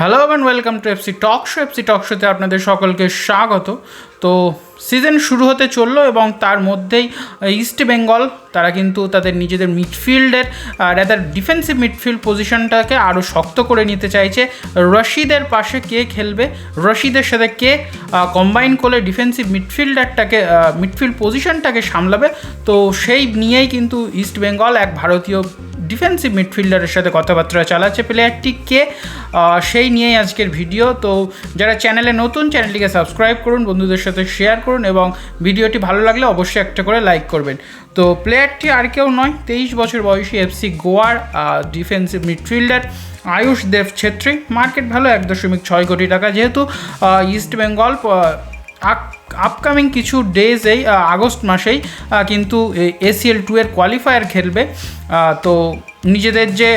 Hello and welcome to FC talk show. FC talk শোতে আপনাদের সকলকে স্বাগত। তো সিজন শুরু হতে চললো এবং তার মধ্যেই ইস্ট বেঙ্গল তারা কিন্তু তাদের নিজেদের মিডফিল্ডের রাদার ডিফেন্সিভ মিডফিল্ড পজিশনটাকে আরও শক্ত করে নিতে চাইছে। রশিদের পাশে কে খেলবে, রশিদের সাথে কে কম্বাইন করে ডিফেন্সিভ মিডফিল্ড পজিশনটাকে সামলাবে, তো সেই নিয়েই কিন্তু ইস্ট বেঙ্গল এক ভারতীয় ডিফেন্সিভ মিডফিল্ডারের সাথে কথাবার্তা চালাচ্ছে। প্লেয়ারটি কে, সেই নিয়েই আজকের ভিডিও। তো যারা চ্যানেলে নতুন, চ্যানেলটিকে সাবস্ক্রাইব করুন, বন্ধুদের সাথে শেয়ার করুন এবং ভিডিওটি ভালো লাগলে অবশ্যই একটা করে লাইক করবেন। তো প্লেয়ারটি আর কেউ নয়, 23 বছর বয়সী এফসি গোয়ার ডিফেন্সিভ মিডফিল্ডার আয়ুষ দেব ছেত্রী। মার্কেট ভালো, 1.6 কোটি টাকা। যেহেতু ইস্ট বেঙ্গল আপকামিং কিছু ডেজেই আগস্ট মাসেই কিন্তু ACL 2 এর কোয়ালিফায়ার খেলবে, তো নিজেদের যে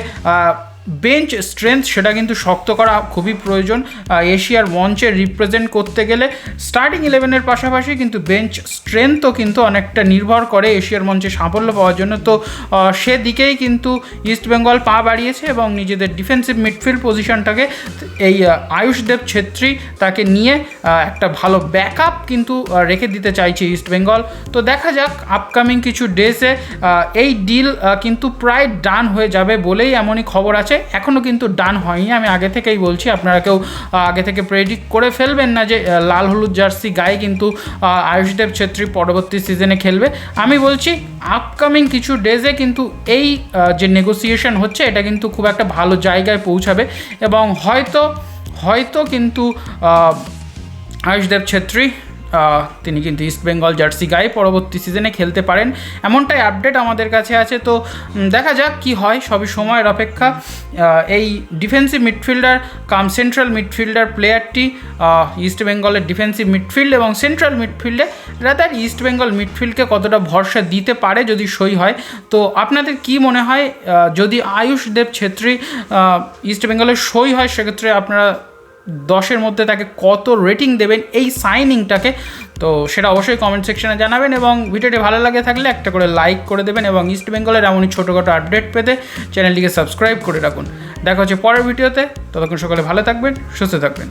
বেঞ্চ স্ট্রেংথ সেটা কিন্তু শক্ত করা খুবই প্রয়োজন। এশিয়ার মঞ্চে রিপ্রেজেন্ট করতে গেলে স্টার্টিং 11-এর পাশাপাশি কিন্তু বেঞ্চ স্ট্রেংথও কিন্তু অনেকটা নির্ভর করে এশিয়ার মঞ্চে সাফল্য পাওয়ার জন্য। তো সেদিকেই কিন্তু ইস্ট বেঙ্গল পা বাড়িয়েছে এবং নিজেদের ডিফেন্সিভ মিডফিল্ড পজিশনটাকে এই আয়ুষ দেব ছেত্রী তাকে নিয়ে একটা ভালো ব্যাকআপ কিন্তু রেখে দিতে চাইছে ইস্ট বেঙ্গল। তো দেখা যাক আপকামিং কিছু ডেজে এই ডিল কিন্তু প্রায় ডান হয়ে যাবে বলেই এমনই খবর আছে। এখনও কিন্তু ডান হয়নি, আমি আগে থেকেই বলছি, আপনারা কেউ আগে থেকে প্রেডিক্ট করে ফেলবেন না যে লাল হলুদ জার্সি গায়ে কিন্তু আয়ুষদেব ছেত্রী পরবর্তী সিজনে খেলবে। আমি বলছি আপকামিং কিছু ডেজে কিন্তু এই যে নেগোসিয়েশন হচ্ছে এটা কিন্তু খুব একটা ভালো জায়গায় পৌঁছাবে এবং হয়তো কিন্তু আয়ুষদেব ছেত্রী তিনি কিন্তু ইস্ট বেঙ্গল জার্সি গায়ে পরবর্তী সিজনে খেলতে পারেন, এমনটাই আপডেট আমাদের কাছে আছে। তো দেখা যাক কি হয়, সবই সময়ের অপেক্ষা। এই ডিফেন্সিভ মিডফিল্ডার কাম সেন্ট্রাল মিডফিল্ডার প্লেয়ারটি ইস্ট বেঙ্গলের ডিফেন্সিভ মিডফিল্ড এবং সেন্ট্রাল মিডফিল্ডে রাদার ইস্ট বেঙ্গল মিডফিল্ডকে কতটা ভরসা দিতে পারে যদি সই হয়। তো আপনাদের কি মনে হয়, যদি আয়ুষ দেব ছেত্রী ইস্ট বেঙ্গলের সই হয় সেক্ষেত্রে আপনারা 10-এর মধ্যে তাকে কত রেটিং দেবেন এই সাইনিংটাকে? তো সেটা অবশ্যই কমেন্ট সেকশনে জানাবেন এবং ভিডিওটি ভালো লাগে থাকলে একটা করে লাইক করে দেবেন এবং ইস্ট বেঙ্গলের এমনই ছোটোখাটো আপডেট পেতে চ্যানেলটিকে সাবস্ক্রাইব করে রাখুন। দেখা হচ্ছে পরের ভিডিওতে, ততক্ষণ সকলে ভালো থাকবেন, সুস্থ থাকবেন।